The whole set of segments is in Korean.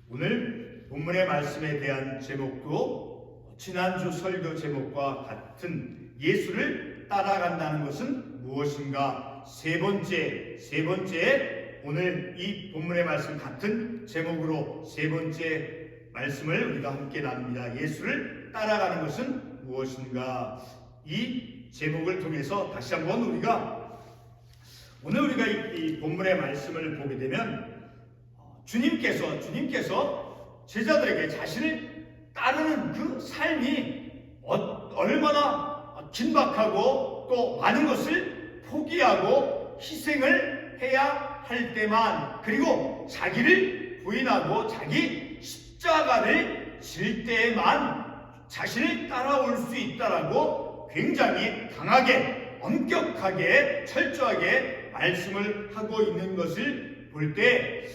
오늘 본문의 말씀에 대한 제목도 지난주 설교 제목과 같은 예수를 따라간다는 것은 무엇인가? 세 번째 오늘 이 본문의 말씀 같은 제목으로 세 번째 말씀을 우리가 함께 나눕니다. 예수를 따라가는 것은 무엇인가? 이 제목을 통해서 다시 한번 오늘 우리가 이 본문의 말씀을 보게 되면 주님께서 제자들에게 자신을 따르는 그 삶이 얼마나 긴박하고 또 많은 것을 포기하고 희생을 해야 할 때만, 그리고 자기를 부인하고 자기 십자가를 질 때에만 자신을 따라올 수 있다라고 굉장히 강하게, 엄격하게, 철저하게 말씀을 하고 있는 것을 볼 때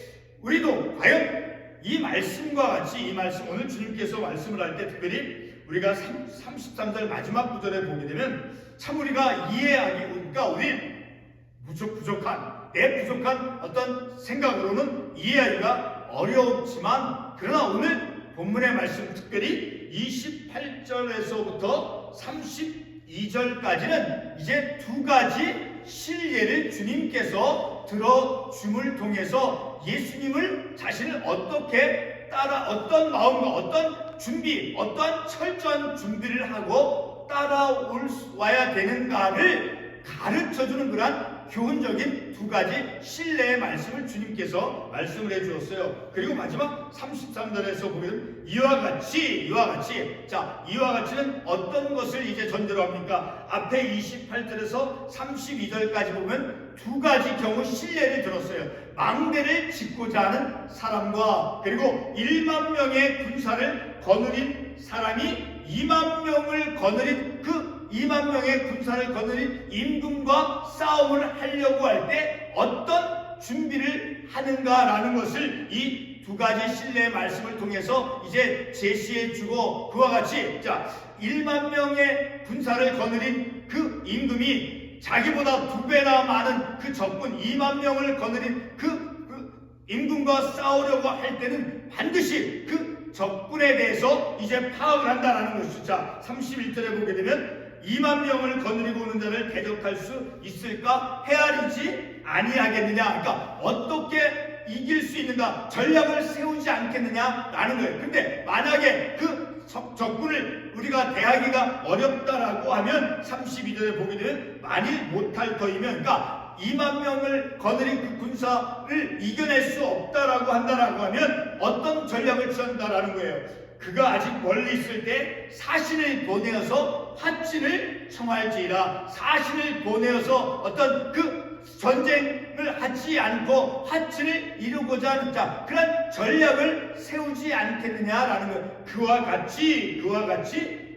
우리도 과연 이 말씀과 같이 이 말씀, 오늘 주님께서 말씀을 할 때 특별히 우리가 33절 마지막 구절에 보게 되면 참 우리가 이해하기, 그러니까 우리 내 부족한 어떤 생각으로는 이해하기가 어렵지만, 그러나 오늘 본문의 말씀 특별히 28절에서부터 32절까지는 이제 두 가지 실례를 주님께서 들어줌을 통해서 예수님을 자신을 어떻게 어떤 마음과 어떤 준비, 어떤 철저한 준비를 하고 따라와야 되는가를 가르쳐주는 그러한 교훈적인 두 가지 신뢰의 말씀을 주님께서 말씀을 해주었어요. 그리고 마지막 33절에서 보면 이와 같이 자, 이와 같이는 어떤 것을 이제 전제로 합니까? 앞에 28절에서 32절까지 보면 두 가지 경우 신뢰를 들었어요. 망대를 짓고자 하는 사람과 그리고 1만 명의 군사를 거느린 사람이 2만 명을 거느린 그 2만 명의 군사를 거느린 임금과 싸움을 하려고 할 때 어떤 준비를 하는가라는 것을 이 두 가지 신뢰의 말씀을 통해서 이제 제시해 주고, 그와 같이 자, 1만 명의 군사를 거느린 그 임금이 자기보다 2배나 많은 그 적군 2만 명을 거느린 그 임금과 싸우려고 할 때는 반드시 그 적군에 대해서 이제 파악을 한다라는 것이죠. 자, 31절에 보게 되면 2만 명을 거느리고 오는 자를 대적할 수 있을까? 헤아리지 아니하겠느냐. 그러니까 어떻게 이길 수 있는가? 전략을 세우지 않겠느냐라는 거예요. 근데 만약에 그 적군을 우리가 대하기가 어렵다라고 하면 32절에 보게 되면 만일 못할 터이면, 그러니까 2만 명을 거느린 그 군사를 이겨낼 수 없다라고 한다라고 하면 어떤 전략을 취한다라는 거예요. 그가 아직 멀리 있을 때 사신을 보내어서 화친을 청할지라, 사신을 보내어서 어떤 그 전쟁을 하지 않고 화친을 이루고자 하는 자, 그런 전략을 세우지 않겠느냐라는 거예요. 그와 같이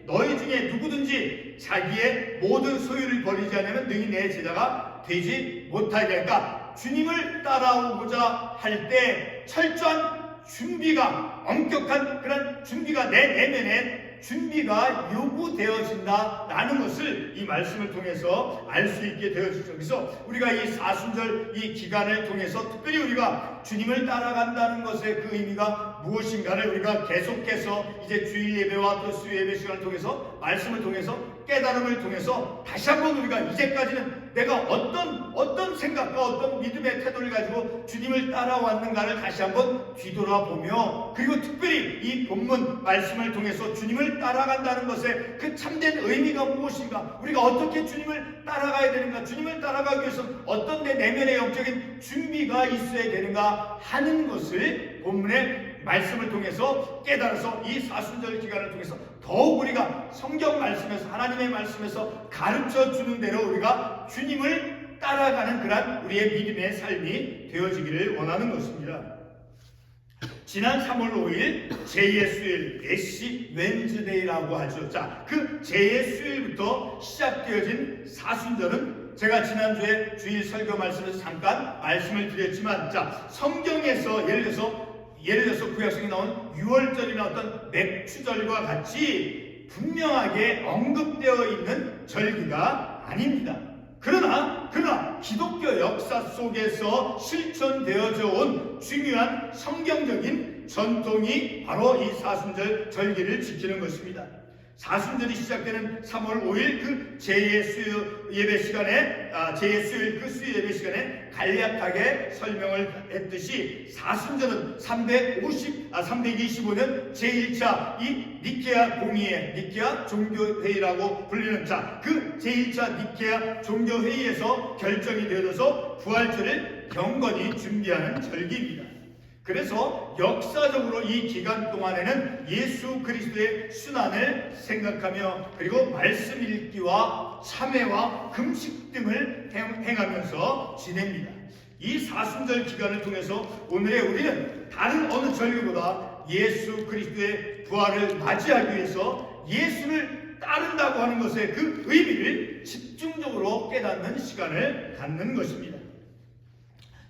너희 중에 누구든지 자기의 모든 소유를 버리지 않으면 능히 내 제자가 되지 못하게. 그러니까 주님을 따라오고자 할 때 철저한 준비가, 엄격한 그런 준비가 내 내면에 준비가 요구되어진다라는 것을 이 말씀을 통해서 알 수 있게 되어지죠. 그래서 우리가 이 사순절 이 기간을 통해서 특별히 우리가 주님을 따라간다는 것의 그 의미가 무엇인가를 우리가 계속해서 이제 주일 예배와 또 수요 예배 시간을 통해서 말씀을 통해서 깨달음을 통해서 다시 한번 우리가 이제까지는 내가 어떤 생각과 어떤 믿음의 태도를 가지고 주님을 따라왔는가를 다시 한번 뒤돌아보며, 그리고 특별히 이 본문 말씀을 통해서 주님을 따라간다는 것의 그 참된 의미가 무엇인가, 우리가 어떻게 주님을 따라가야 되는가, 주님을 따라가기 위해서는 어떤 내 내면의 영적인 준비가 있어야 되는가 하는 것을 본문의 말씀을 통해서 깨달아서 이 사순절 기간을 통해서 더욱 우리가 성경 말씀에서, 하나님의 말씀에서 가르쳐 주는 대로 우리가 주님을 따라가는 그런 우리의 믿음의 삶이 되어지기를 원하는 것입니다. 지난 3월 5일 제2의 수요일, 애쉬 웬즈데이라고 하죠. 자, 그 제2의 수요일부터 시작되어진 사순절은 제가 지난주에 주일 설교 말씀에서 잠깐 말씀을 드렸지만, 자, 성경에서 예를 들어서 구약성에 나온 6월절이나 어떤 맥추절과 같이 분명하게 언급되어 있는 절기가 아닙니다. 그러나 기독교 역사 속에서 실천되어져 온 중요한 성경적인 전통이 바로 이 사순절 절기를 지키는 것입니다. 사순절이 시작되는 3월 5일 그 제2의 수요 예배 시간에 제2의 수요일 수요 예배 시간에 간략하게 설명을 했듯이 사순절은 325년 제1차 이 니케아 공의회 니케아 종교회의라고 불리는 그 제1차 니케아 종교회의에서 결정이 되어서 부활절을 경건히 준비하는 절기입니다. 그래서 역사적으로 이 기간 동안에는 예수 그리스도의 순환을 생각하며 그리고 말씀 읽기와 참회와 금식 등을 행하면서 지냅니다. 이 사순절 기간을 통해서 오늘의 우리는 다른 어느 절기보다 예수 그리스도의 부활을 맞이하기 위해서 예수를 따른다고 하는 것의 그 의미를 집중적으로 깨닫는 시간을 갖는 것입니다.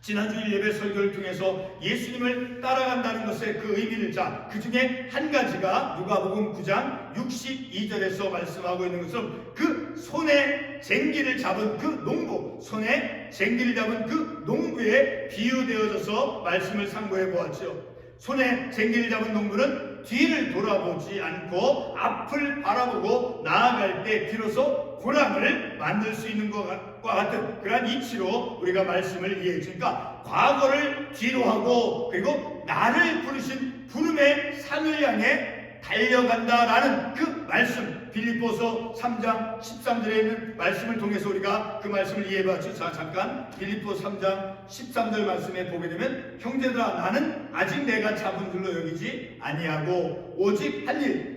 지난주일 예배 설교를 통해서 예수님을 따라간다는 것의 그 의미를 그 중에 한 가지가 누가복음 9장 62절에서 말씀하고 있는 것처럼 그 손에 쟁기를 잡은 그 농부, 손에 쟁기를 잡은 그 농부에 비유되어져서 말씀을 상고해 보았죠. 손에 쟁기를 잡은 농부는 뒤를 돌아보지 않고 앞을 바라보고 나아갈 때 비로소 고랑을 만들 수 있는 것과 같은 그러한 이치로 우리가 말씀을 이해했으니까 과거를 뒤로 하고 그리고 나를 부르신 부름의 산을 향해 달려간다라는 그 말씀, 빌립보서 3장 13절에 있는 말씀을 통해서 우리가 그 말씀을 이해해봤죠. 자, 잠깐 빌립보 3장 13절 말씀에 보게 되면 형제들아 나는 아직 내가 잡은 줄로 여기지 아니하고 오직 한 일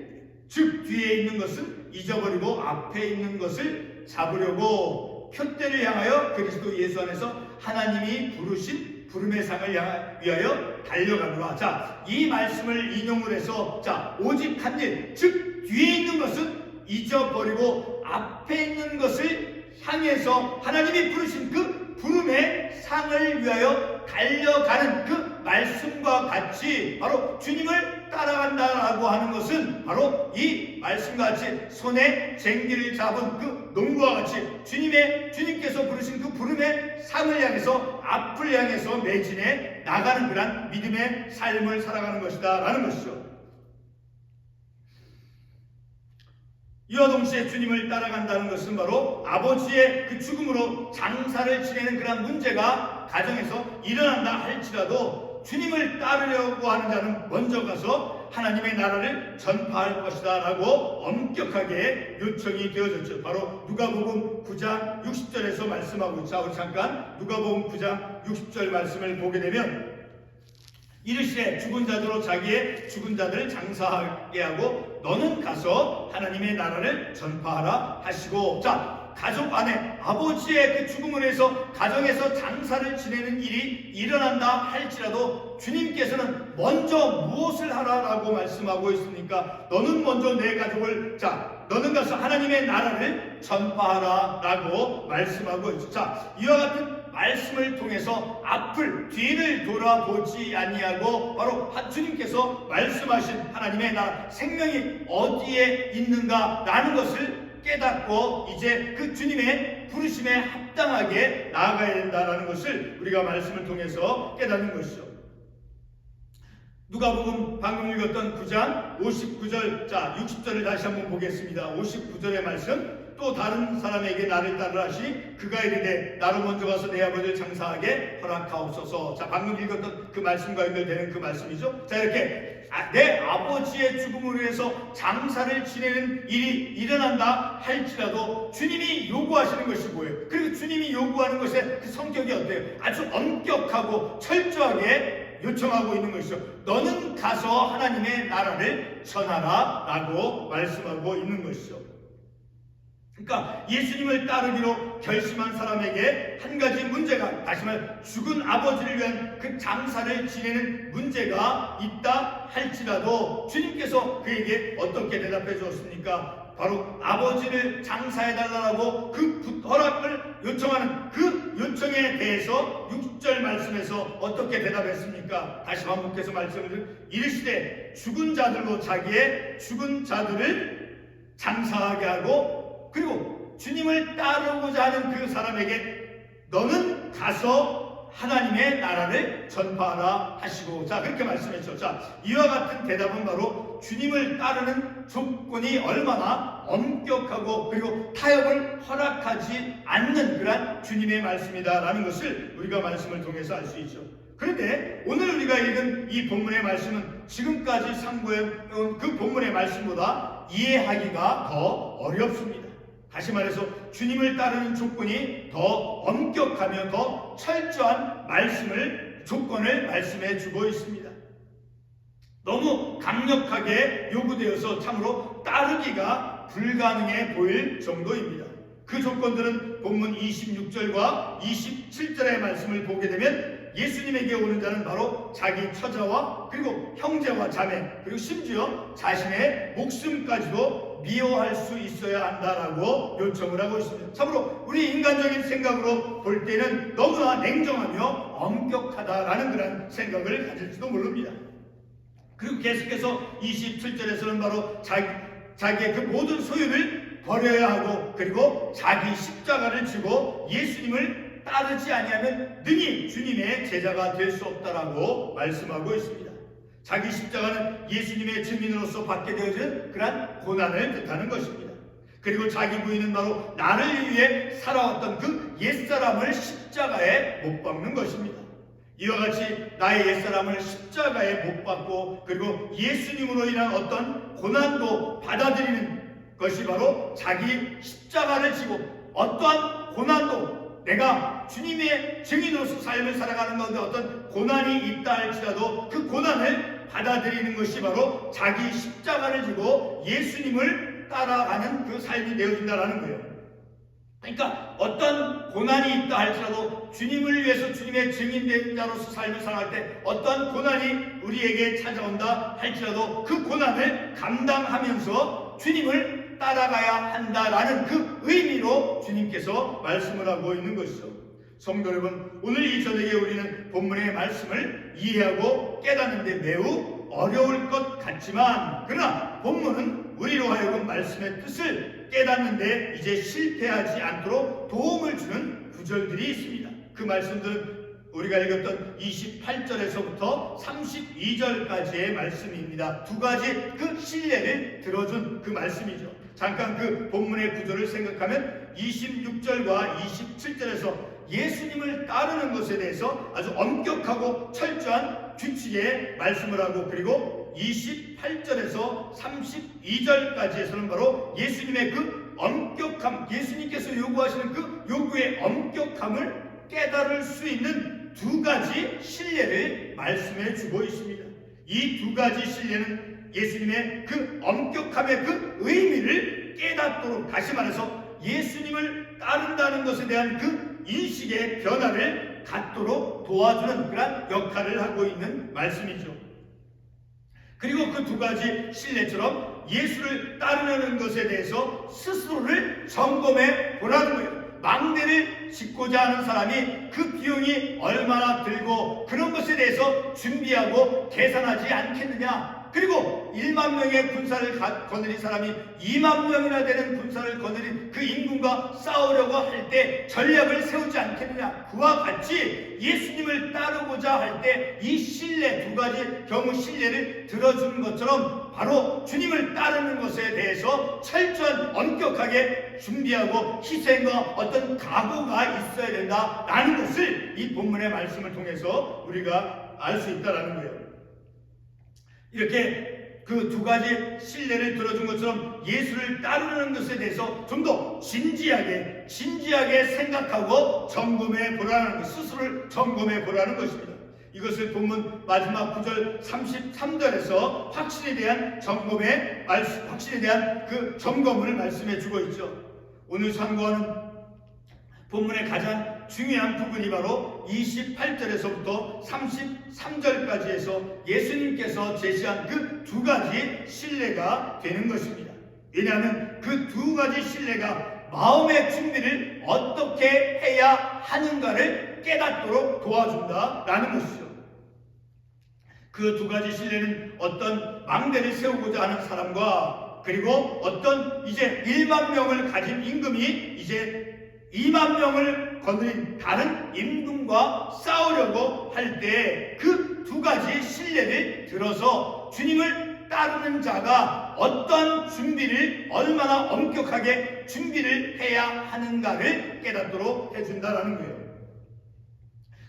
즉 뒤에 있는 것은 잊어버리고 앞에 있는 것을 잡으려고 표대를 향하여 그리스도 예수 안에서 하나님이 부르신 부름의 상을 위하여 달려가노라. 자, 이 말씀을 인용을 해서 오직 한 일, 즉 뒤에 있는 것은 잊어버리고 앞에 있는 것을 향해서 하나님이 부르신 그 부름의 상을 위하여 달려가는 그 말씀과 같이 바로 주님을 따라간다라고 하는 것은 바로 이 말씀과 같이 손에 쟁기를 잡은 그 농부와 같이 주님께서 부르신 그 부름의 상을 향해서 앞을 향해서 매진해 나가는 그런 믿음의 삶을 살아가는 것이다 라는 것이죠. 이와 동시에 주님을 따라간다는 것은 바로 아버지의 그 죽음으로 장사를 지내는 그런 문제가 가정에서 일어난다 할지라도 주님을 따르려고 하는 자는 먼저 가서 하나님의 나라를 전파할 것이다 라고 엄격하게 요청이 되어졌죠. 바로 누가복음 9장 60절에서 말씀하고 있죠. 우리 잠깐 누가복음 9장 60절 말씀을 보게 되면 이르시되 죽은 자들로 자기의 죽은 자들을 장사하게 하고 너는 가서 하나님의 나라를 전파하라 하시고 가족 안에 아버지의 그 죽음을 해서 가정에서 장사를 지내는 일이 일어난다 할지라도 주님께서는 먼저 무엇을 하라라고 말씀하고 있습니까? 너는 먼저 내 가족을 너는 가서 하나님의 나라를 전파하라 라고 말씀하고 있죠. 이와 같은 말씀을 통해서 앞을 뒤를 돌아보지 아니하고 바로 주님께서 말씀하신 하나님의 나라 생명이 어디에 있는가 라는 것을 깨닫고 이제 그 주님의 부르심에 합당하게 나아가야 된다라는 것을 우리가 말씀을 통해서 깨닫는 것이죠. 누가복음 방금 읽었던 9장 59절 60절을 다시 한번 보겠습니다. 59절의 말씀 또 다른 사람에게 나를 따르라 하시니 그가 이르되 나로 먼저 가서 내 아버지를 장사하게 허락하옵소서. 방금 읽었던 그 말씀과 연결되는 그 말씀이죠. 이렇게 내 아버지의 죽음으로 해서 장사를 지내는 일이 일어난다 할지라도 주님이 요구하시는 것이 뭐예요? 그리고 주님이 요구하는 것의 그 성격이 어때요? 아주 엄격하고 철저하게 요청하고 있는 것이죠. 너는 가서 하나님의 나라를 전하라 라고 말씀하고 있는 것이죠. 그러니까 예수님을 따르기로 결심한 사람에게 한 가지 문제가, 다시 말해 죽은 아버지를 위한 그 장사를 지내는 문제가 있다 할지라도 주님께서 그에게 어떻게 대답해 주었습니까? 바로 아버지를 장사해달라고 그 허락을 요청하는 그 요청에 대해서 60절 말씀에서 어떻게 대답했습니까? 다시 반복해서 말씀을 이르시되 죽은 자들로 자기의 죽은 자들을 장사하게 하고 그리고 주님을 따르고자 하는 그 사람에게 너는 가서 하나님의 나라를 전파하라 하시고, 자, 그렇게 말씀했죠. 자, 이와 같은 대답은 바로 주님을 따르는 조건이 얼마나 엄격하고 그리고 타협을 허락하지 않는 그러한 주님의 말씀이다라는 것을 우리가 말씀을 통해서 알 수 있죠. 그런데 오늘 우리가 읽은 이 본문의 말씀은 지금까지 상고해온 그 본문의 말씀보다 이해하기가 더 어렵습니다. 다시 말해서 주님을 따르는 조건이 더 엄격하며 더 철저한 조건을 말씀해 주고 있습니다. 너무 강력하게 요구되어서 참으로 따르기가 불가능해 보일 정도입니다. 그 조건들은 본문 26절과 27절의 말씀을 보게 되면 예수님에게 오는 자는 바로 자기 처자와 그리고 형제와 자매 그리고 심지어 자신의 목숨까지도 미워할 수 있어야 한다라고 요청을 하고 있습니다. 참으로 우리 인간적인 생각으로 볼 때는 너무나 냉정하며 엄격하다라는 그런 생각을 가질지도 모릅니다. 그리고 계속해서 27절에서는 바로 자기의 그 모든 소유를 버려야 하고 그리고 자기 십자가를 지고 예수님을 따르지 아니하면 능히 주님의 제자가 될 수 없다라고 말씀하고 있습니다. 자기 십자가는 예수님의 증인으로서 받게 되어지는 그러한 고난을 뜻하는 것입니다. 그리고 자기 부인은 바로 나를 위해 살아왔던 그 옛사람을 십자가에 못 박는 것입니다. 이와 같이 나의 옛사람을 십자가에 못 박고 그리고 예수님으로 인한 어떤 고난도 받아들이는 것이 바로 자기 십자가를 지고 어떠한 고난도 내가 주님의 증인으로서 삶을 살아가는 가운데 어떤 고난이 있다 할지라도 그 고난을 받아들이는 것이 바로 자기 십자가를 지고 예수님을 따라가는 그 삶이 되어진다는 거예요. 그러니까 어떤 고난이 있다 할지라도 주님을 위해서 주님의 증인된 자로서 삶을 살아갈 때 어떤 고난이 우리에게 찾아온다 할지라도 그 고난을 감당하면서 주님을 따라가야 한다라는 그 의미로 주님께서 말씀을 하고 있는 것이죠. 성도 여러분, 오늘 이 저녁에 우리는 본문의 말씀을 이해하고 깨닫는데 매우 어려울 것 같지만 그러나 본문은 우리로 하여금 말씀의 뜻을 깨닫는데 이제 실패하지 않도록 도움을 주는 구절들이 있습니다. 그 말씀들은 우리가 읽었던 28절에서부터 32절까지의 말씀입니다. 두 가지 그 신뢰를 들어준 그 말씀이죠. 잠깐 그 본문의 구조를 생각하면 26절과 27절에서 예수님을 따르는 것에 대해서 아주 엄격하고 철저한 규칙의 말씀을 하고 그리고 28절에서 32절까지에서는 바로 예수님의 그 엄격함, 예수님께서 요구하시는 그 요구의 엄격함을 깨달을 수 있는 두 가지 신뢰를 말씀해 주고 있습니다. 이 두 가지 신뢰는 예수님의 그 엄격함의 그 의미를 깨닫도록, 다시 말해서 예수님을 따른다는 것에 대한 그 인식의 변화를 갖도록 도와주는 그런 역할을 하고 있는 말씀이죠. 그리고 그 두 가지 신뢰처럼 예수를 따르는 것에 대해서 스스로를 점검해 보라는 거예요. 망대를 짓고자 하는 사람이 그 비용이 얼마나 들고 그런 것에 대해서 준비하고 계산하지 않겠느냐. 그리고 1만 명의 군사를 거느린 사람이 2만 명이나 되는 군사를 거느린 그 인군과 싸우려고 할 때 전략을 세우지 않겠느냐. 그와 같이 예수님을 따르고자 할 때 이 신뢰, 두 가지 경우 신뢰를 들어주는 것처럼 바로 주님을 따르는 것에 대해서 철저한 엄격하게 준비하고 희생과 어떤 각오가 있어야 된다라는 것을 이 본문의 말씀을 통해서 우리가 알 수 있다는 거예요. 이렇게 그 두 가지 신뢰를 들어준 것처럼 예수를 따르는 것에 대해서 좀 더 진지하게 생각하고 점검해 보라는 것, 스스로를 점검해 보라는 것입니다. 이것을 본문 마지막 9절 33절에서 확신에 대한 그 점검을 말씀해 주고 있죠. 오늘 상고하는 본문의 가장 중요한 부분이 바로 28절에서부터 33절까지 해서 예수님께서 제시한 그 두 가지 신뢰가 되는 것입니다. 왜냐하면 그 두 가지 신뢰가 마음의 준비를 어떻게 해야 하는가를 깨닫도록 도와준다라는 것이죠. 그 두 가지 신뢰는 어떤 망대를 세우고자 하는 사람과 그리고 어떤 이제 1만 명을 가진 임금이 이제 2만 명을 거느린 다른 임금과 싸우려고 할 때 그 두 가지 신뢰를 들어서 주님을 따르는 자가 어떤 준비를 얼마나 엄격하게 준비를 해야 하는가를 깨닫도록 해준다라는 거예요.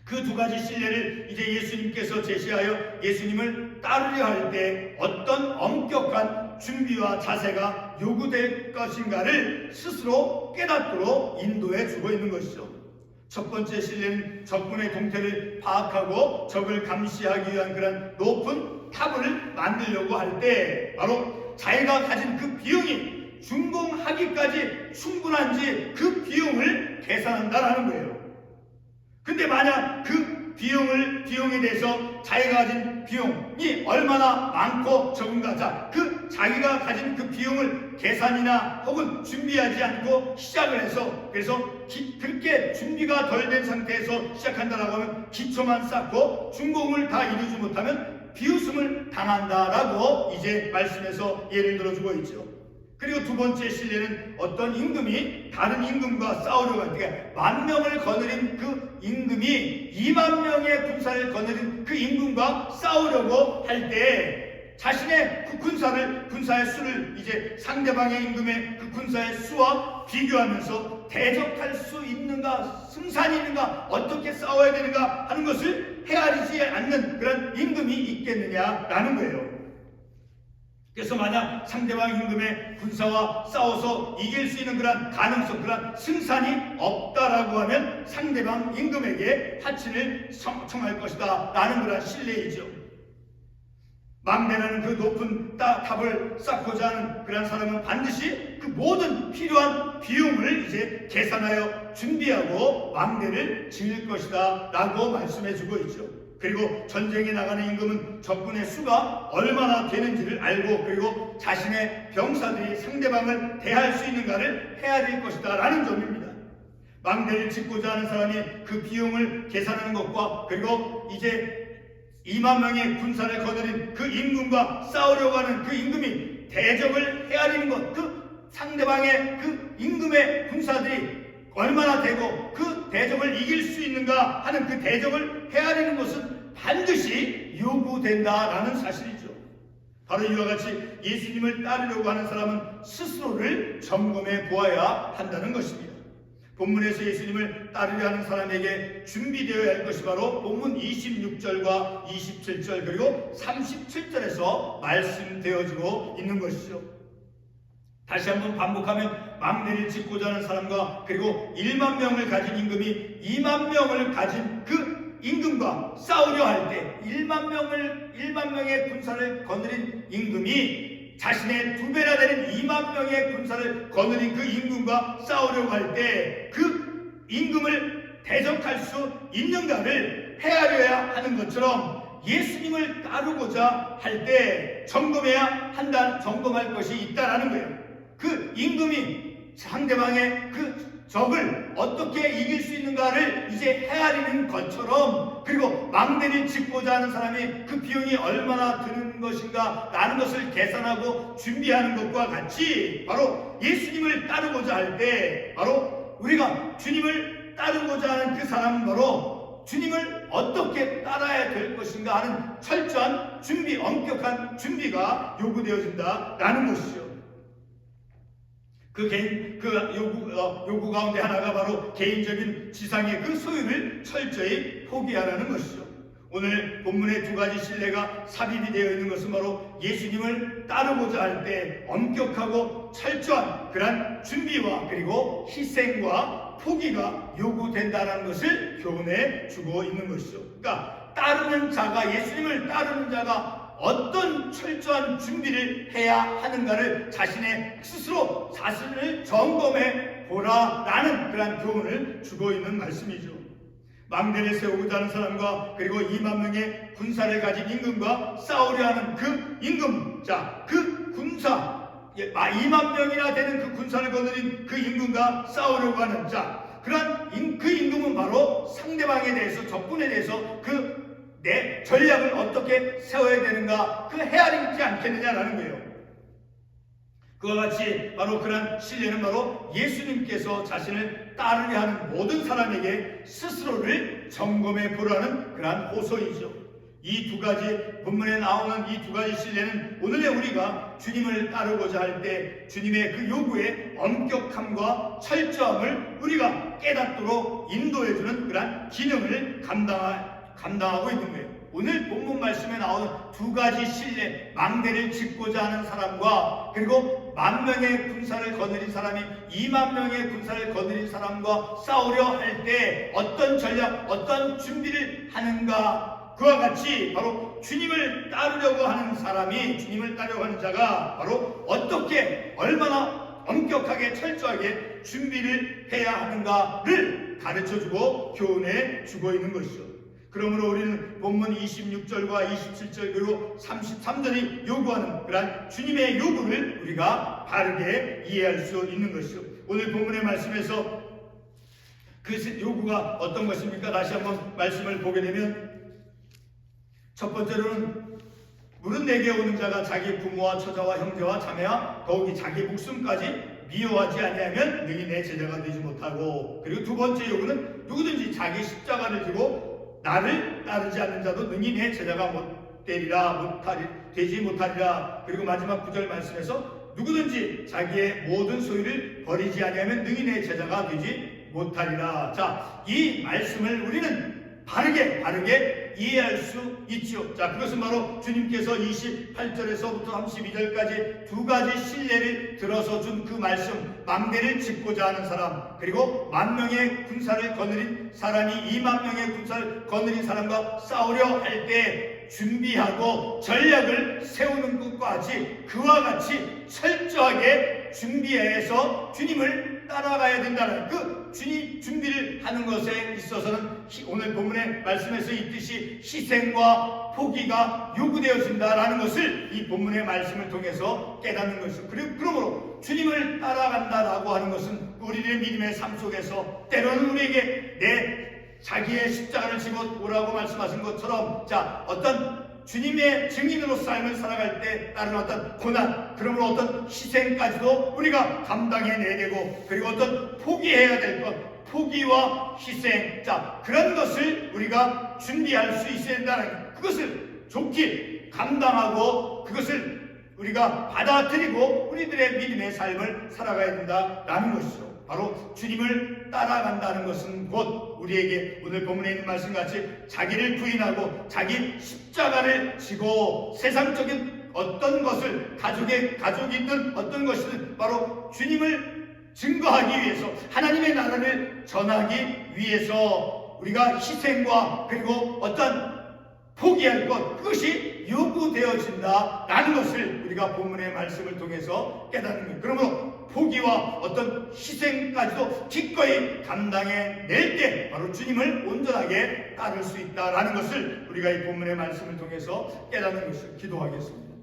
그 두 가지 신뢰를 이제 예수님께서 제시하여 예수님을 따르려 할 때 어떤 엄격한 준비와 자세가 요구될 것인가를 스스로 깨닫도록 인도해 주고 있는 것이죠. 첫 번째 신뢰는 적군의 동태를 파악하고 적을 감시하기 위한 그런 높은 탑을 만들려고 할 때 바로 자기가 가진 그 비용이 준공하기까지 충분한지 그 비용을 계산한다라는 거예요. 근데 만약 그 비용에 대해서 자기가 가진 비용이 얼마나 많고 적은가, 자, 그 자기가 가진 그 비용을 계산이나 혹은 준비하지 않고 시작을 해서 그래서 그렇게 준비가 덜 된 상태에서 시작한다라고 하면 기초만 쌓고 준공을 다 이루지 못하면 비웃음을 당한다라고 이제 말씀에서 예를 들어주고 있죠. 그리고 두 번째 신뢰는 어떤 임금이 다른 임금과 싸우려고 할 때 10,000명을 거느린 그 임금이 2만 명의 군사를 거느린 그 임금과 싸우려고 할 때 자신의 그 군사의 수를 이제 상대방의 임금의 그 군사의 수와 비교하면서 대적할 수 있는가, 승산이 있는가, 어떻게 싸워야 되는가 하는 것을 헤아리지 않는 그런 임금이 있겠느냐라는 거예요. 그래서 만약 상대방 임금의 군사와 싸워서 이길 수 있는 그런 가능성, 그런 승산이 없다라고 하면 상대방 임금에게 하친을 청할 것이다 라는 그런 신뢰이죠. 망대라는 그 높은 탑을 쌓고자 하는 그런 사람은 반드시 그 모든 필요한 비용을 이제 계산하여 준비하고 망대를 지을 것이다 라고 말씀해주고 있죠. 그리고 전쟁에 나가는 임금은 적군의 수가 얼마나 되는지를 알고 그리고 자신의 병사들이 상대방을 대할 수 있는가를 헤아릴 것이다 라는 점입니다. 망대를 짓고자 하는 사람이 그 비용을 계산하는 것과 그리고 이제 2만 명의 군사를 거느린 그 임금과 싸우려고 하는 그 임금이 대적을 헤아리는 것, 그 상대방의 그 임금의 군사들이 얼마나 되고 그 대적을 이길 수 있는가 하는 그 대적을 헤아리는 것은 반드시 요구된다라는 사실이죠. 바로 이와 같이 예수님을 따르려고 하는 사람은 스스로를 점검해 보아야 한다는 것입니다. 본문에서 예수님을 따르려 하는 사람에게 준비되어야 할 것이 바로 본문 26절과 27절 그리고 37절에서 말씀되어지고 있는 것이죠. 다시 한번 반복하면 망대를 짓고자 하는 사람과 그리고 1만 명을 가진 임금이 2만 명을 가진 그 임금과 싸우려 할 때 1만 명의 군사를 거느린 임금이 자신의 2배나 되는 2만 명의 군사를 거느린 그 임금과 싸우려고 할 때 그 임금을 대적할 수 있는가를 헤아려야 하는 것처럼 예수님을 따르고자 할 때 점검할 것이 있다라는 거예요. 그 임금이 상대방의 그 적을 어떻게 이길 수 있는가를 이제 헤아리는 것처럼 그리고 망대를 짓고자 하는 사람이 그 비용이 얼마나 드는 것인가 라는 것을 계산하고 준비하는 것과 같이 바로 예수님을 따르고자 할 때 바로 우리가 주님을 따르고자 하는 그 사람은 바로 주님을 어떻게 따라야 될 것인가 하는 철저한 준비, 엄격한 준비가 요구되어진다라는 것이죠. 요구 가운데 하나가 바로 개인적인 지상의 그 소유를 철저히 포기하라는 것이죠. 오늘 본문의 두 가지 신뢰가 삽입이 되어 있는 것은 바로 예수님을 따르고자 할 때 엄격하고 철저한 그러한 준비와 그리고 희생과 포기가 요구된다는 것을 교훈해 주고 있는 것이죠. 그러니까 예수님을 따르는 자가 어떤 철저한 준비를 해야 하는가를 자신의 스스로 자신을 점검해 보라라는 그런 교훈을 주고 있는 말씀이죠. 망대를 세우고자 하는 사람과 그리고 2만 명의 군사를 가진 임금과 싸우려 하는 그 임금, 그 군사 2만 명이나 되는 그 군사를 거느린 그 임금과 싸우려고 하는 그런 그 임금은 바로 상대방에 대해서 적군에 대해서 내 전략을 어떻게 세워야 되는가 헤아리지 않겠느냐라는 거예요. 그와 같이 바로 그런 신뢰는 바로 예수님께서 자신을 따르려 하는 모든 사람에게 스스로를 점검해 보라는 그러한 호소이죠. 이 두 가지 본문에 나오는 이 두 가지 신뢰는 오늘의 우리가 주님을 따르고자 할 때 주님의 그 요구의 엄격함과 철저함을 우리가 깨닫도록 인도해주는 그러한 기능을 감당하고 있는 거예요. 오늘 본문 말씀에 나오는 두 가지 신뢰, 망대를 짓고자 하는 사람과 그리고 10,000명의 군사를 거느린 사람이 20,000명의 군사를 거느린 사람과 싸우려 할 때 어떤 전략, 어떤 준비를 하는가, 그와 같이 바로 주님을 따르려고 하는 사람이, 주님을 따르려고 하는 자가 바로 어떻게 얼마나 엄격하게 철저하게 준비를 해야 하는가를 가르쳐주고 교훈해 주고 있는 것이죠. 그러므로 우리는 본문 26절과 27절 그리고 33절이 요구하는 그러한 주님의 요구를 우리가 바르게 이해할 수 있는 것이죠. 오늘 본문의 말씀에서 그 요구가 어떤 것입니까? 다시 한번 말씀을 보게 되면 첫 번째로는 물은 내게 오는 자가 자기 부모와 처자와 형제와 자매와 더욱이 자기 목숨까지 미워하지 아니하면 능히 내 제자가 되지 못하고, 그리고 두 번째 요구는 누구든지 자기 십자가를 지고 나를 따르지 않는 자도 능히 내 제자가 되지 못하리라. 그리고 마지막 9절 말씀에서 누구든지 자기의 모든 소유를 버리지 아니하면 능히 내 제자가 되지 못하리라. 자, 이 말씀을 우리는 바르게 이해할 수 있죠. 자, 그것은 바로 주님께서 28절에서부터 32절까지 두 가지 신뢰를 들어서 준 그 말씀, 망대를 짓고자 하는 사람, 그리고 10,000명의 군사를 거느린 사람이 20,000명의 군사를 거느린 사람과 싸우려 할 때 준비하고 전략을 세우는 것과 같이 그와 같이 철저하게 준비해서 주님을 따라가야 된다는 그 주님 준비를 하는 것에 있어서는 오늘 본문의 말씀에서 있듯이 희생과 포기가 요구되어진다라는 것을 이 본문의 말씀을 통해서 깨닫는 것이죠. 그러므로 주님을 따라간다라고 하는 것은 우리의 믿음의 삶 속에서 때로는 우리에게 자기의 십자가를 지고 오라고 말씀하신 것처럼, 자, 어떤 주님의 증인으로 삶을 살아갈 때 따르는 어떤 고난, 그러므로 어떤 희생까지도 우리가 감당해내야 되고, 그리고 어떤 포기해야 될 것, 포기와 희생, 자, 그런 것을 우리가 준비할 수 있어야 된다는, 그것을 좋게 감당하고 그것을 우리가 받아들이고 우리들의 믿음의 삶을 살아가야 된다라는 것이죠. 바로 주님을 따라간다는 것은 곧 우리에게 오늘 본문에 있는 말씀같이 자기를 부인하고 자기 십자가를 지고 세상적인 어떤 것을 가족이 있든 어떤 것이든 바로 주님을 증거하기 위해서, 하나님의 나라를 전하기 위해서 우리가 희생과 그리고 어떤 포기할 것, 그것이 요구되어진다라는 것을 우리가 본문의 말씀을 통해서 깨닫는 거예요. 그러므로 포기와 어떤 희생까지도 기꺼이 감당해낼 때 바로 주님을 온전하게 따를 수 있다라는 것을 우리가 이 본문의 말씀을 통해서 깨닫는 것을 기도하겠습니다.